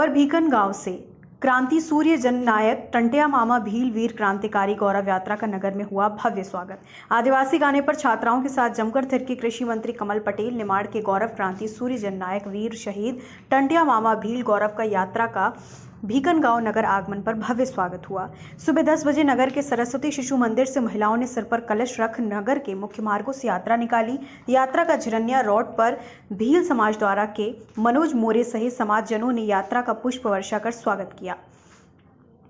खबर भीकन गांव से। क्रांति सूर्य जननायक टंट्या मामा भील वीर क्रांतिकारी गौरव यात्रा का नगर में हुआ भव्य स्वागत। आदिवासी गाने पर छात्राओं के साथ जमकर थिरके कृषि मंत्री कमल पटेल। निमाड़ के गौरव क्रांति सूर्य जननायक वीर शहीद टंट्या मामा भील गौरव का यात्रा का भीकन गांव नगर आगमन पर भव्य स्वागत हुआ। सुबह 10 बजे नगर के सरस्वती शिशु मंदिर से महिलाओं ने सिर पर कलश रख नगर के मुख्य मार्गों से यात्रा निकाली। यात्रा का झरनिया रोड पर भील समाज द्वारा के मनोज मोरे सहित समाजजनों ने यात्रा का पुष्प वर्षा कर स्वागत किया।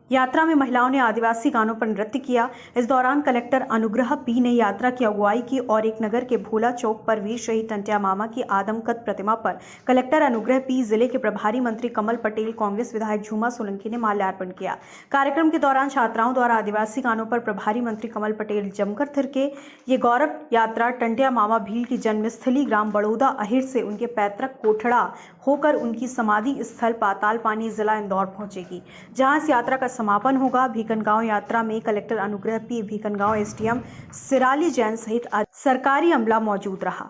यात्रा में महिलाओं ने आदिवासी गानों पर नृत्य किया। इस दौरान कलेक्टर अनुग्रह पी ने यात्रा की अगुवाई की और एक नगर के भोला चौक पर वीर शहीद टंट्या मामा की आदमकद प्रतिमा पर कलेक्टर अनुग्रह पी, जिले के प्रभारी मंत्री कमल पटेल, कांग्रेस विधायक झूमा सोलंकी ने माल्यार्पण किया। कार्यक्रम के दौरान छात्राओं द्वारा आदिवासी गानों पर प्रभारी मंत्री कमल पटेल जमकर थिरके। ये गौरव यात्रा टंट्या मामा भील की जन्मस्थली ग्राम बड़ौदा अहिर से उनके पैतृक कोठड़ा होकर उनकी समाधि स्थल पाताल पानी जिला इंदौर पहुंचेगी, जहां इस यात्रा का समापन होगा। भीकन गांव यात्रा में कलेक्टर अनुग्रह पी, भीकन गांव एसडीएम सिराली जैन सहित सरकारी अमला मौजूद रहा।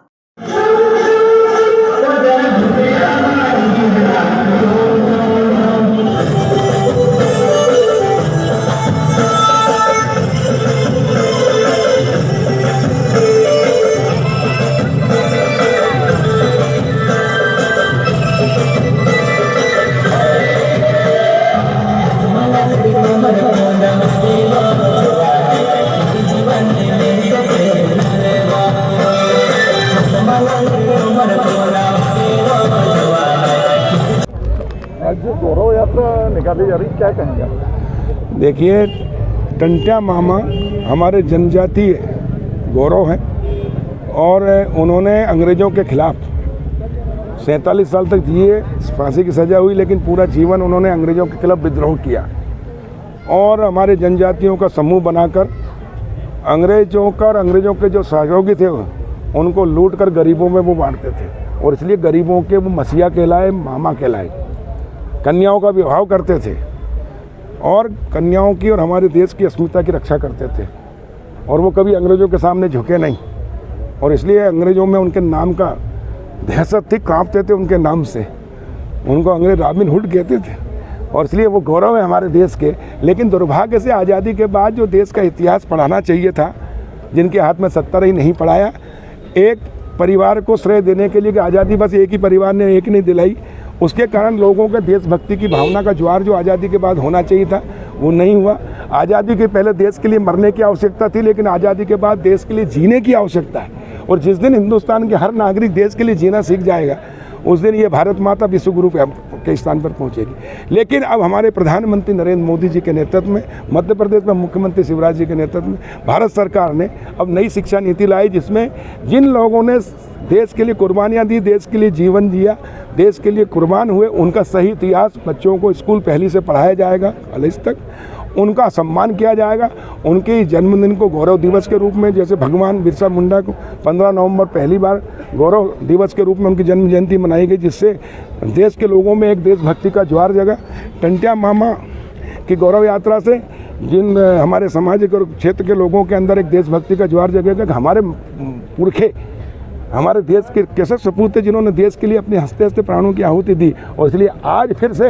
आज जो गौरव यात्रा निकाली जा रही, क्या कहेंगे? देखिए, टंट्या मामा हमारे जनजातीय गौरव हैं और उन्होंने अंग्रेज़ों के खिलाफ 47 साल तक जिए। फांसी की सज़ा हुई, लेकिन पूरा जीवन उन्होंने अंग्रेज़ों के खिलाफ विद्रोह किया और हमारे जनजातियों का समूह बनाकर अंग्रेज़ों के जो सहयोगी थे उनको लूट कर गरीबों में वो बांटते थे और इसलिए गरीबों के वो मसीहा कहलाए, मामा कहलाए। कन्याओं का विवाह करते थे और कन्याओं की और हमारे देश की अस्मिता की रक्षा करते थे और वो कभी अंग्रेज़ों के सामने झुके नहीं और इसलिए अंग्रेज़ों में उनके नाम का दहशत थी, कांपते थे उनके नाम से। उनको अंग्रेज रॉबिन हुड कहते थे और इसलिए वो गौरव है हमारे देश के। लेकिन दुर्भाग्य से आज़ादी के बाद जो देश का इतिहास पढ़ाना चाहिए था, जिनके हाथ में सत्ता रही, नहीं पढ़ाया। एक परिवार को श्रेय देने के लिए कि आज़ादी बस एक ही परिवार ने एक नहीं दिलाई, उसके कारण लोगों के देशभक्ति की भावना का ज्वार जो आज़ादी के बाद होना चाहिए था वो नहीं हुआ। आज़ादी के पहले देश के लिए मरने की आवश्यकता थी, लेकिन आज़ादी के बाद देश के लिए जीने की आवश्यकता है और जिस दिन हिंदुस्तान के हर नागरिक देश के लिए जीना सीख जाएगा, उस दिन ये भारत माता विश्व गुरु के स्थान पर पहुंचेगी। लेकिन अब हमारे प्रधानमंत्री नरेंद्र मोदी जी के नेतृत्व में, मध्य प्रदेश में मुख्यमंत्री शिवराज जी के नेतृत्व में भारत सरकार ने अब नई शिक्षा नीति लाई, जिसमें जिन लोगों ने देश के लिए कुर्बानियाँ दी, देश के लिए जीवन जिया, देश के लिए कुर्बान हुए, उनका सही इतिहास बच्चों को स्कूल पहली से पढ़ाया जाएगा, कॉलेज तक उनका सम्मान किया जाएगा। उनके जन्मदिन को गौरव दिवस के रूप में, जैसे भगवान बिरसा मुंडा को 15 नवंबर पहली बार गौरव दिवस के रूप में उनकी जन्म जयंती मनाई गई, जिससे देश के लोगों में एक देशभक्ति का ज्वार जगा। टंट्या मामा की गौरव यात्रा से जिन हमारे सामाजिक और क्षेत्र के लोगों के अंदर एक देशभक्ति का ज्वार जगेगा कि हमारे पुरखे हमारे देश के कैसे सपूत थे जिन्होंने देश के लिए अपने हंसते हंसते प्राणों की आहुति दी और इसलिए आज फिर से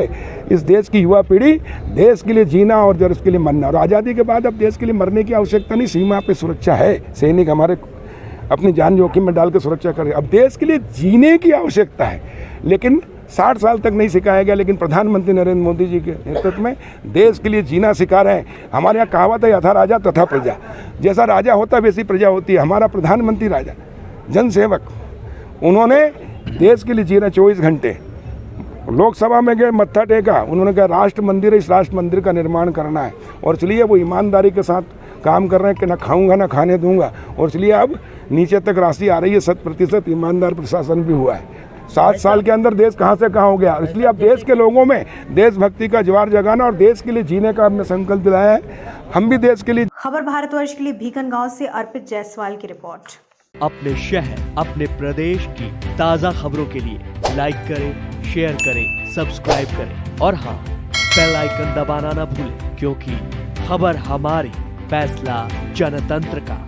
इस देश की युवा पीढ़ी देश के लिए जीना और देश के लिए मरना, और आज़ादी के बाद अब देश के लिए मरने की आवश्यकता नहीं, सीमा पे सुरक्षा है, सैनिक हमारे अपनी जान जोखिम में डाल के सुरक्षा कर रहे हैं। अब देश के लिए जीने की आवश्यकता है, लेकिन 60 साल तक नहीं सिखाया गया, लेकिन प्रधानमंत्री नरेंद्र मोदी जी के नेतृत्व में देश के लिए जीना सिखा रहे हैं। हमारे यहाँ कहावत है, यथा राजा तथा प्रजा, जैसा राजा होता है वैसी प्रजा होती है। हमारा प्रधानमंत्री राजा, जनसेवक, उन्होंने देश के लिए जीना 24 घंटे। लोकसभा में गए, मत्था टेका, उन्होंने कहा राष्ट्र मंदिर है, इस राष्ट्र मंदिर का निर्माण करना है और इसलिए वो ईमानदारी के साथ काम कर रहे हैं कि ना खाऊंगा ना खाने दूंगा और इसलिए अब नीचे तक राशि आ रही है। 100% ईमानदार प्रशासन भी हुआ है। 7 साल के अंदर देश कहाँ से कहाँ हो गया, इसलिए अब देश के लोगों में देशभक्ति का ज्वार जगाना और देश के लिए जीने का हमने संकल्प दिलाया है। हम भी देश के लिए। खबर भारतवर्ष के लिए भीकन गांव से अर्पित जायसवाल की रिपोर्ट। अपने शहर, अपने प्रदेश की ताज़ा खबरों के लिए लाइक करें, शेयर करें, सब्सक्राइब करें और हाँ, बेल आइकन दबाना ना भूलें, क्योंकि खबर हमारी, फैसला जनतंत्र का।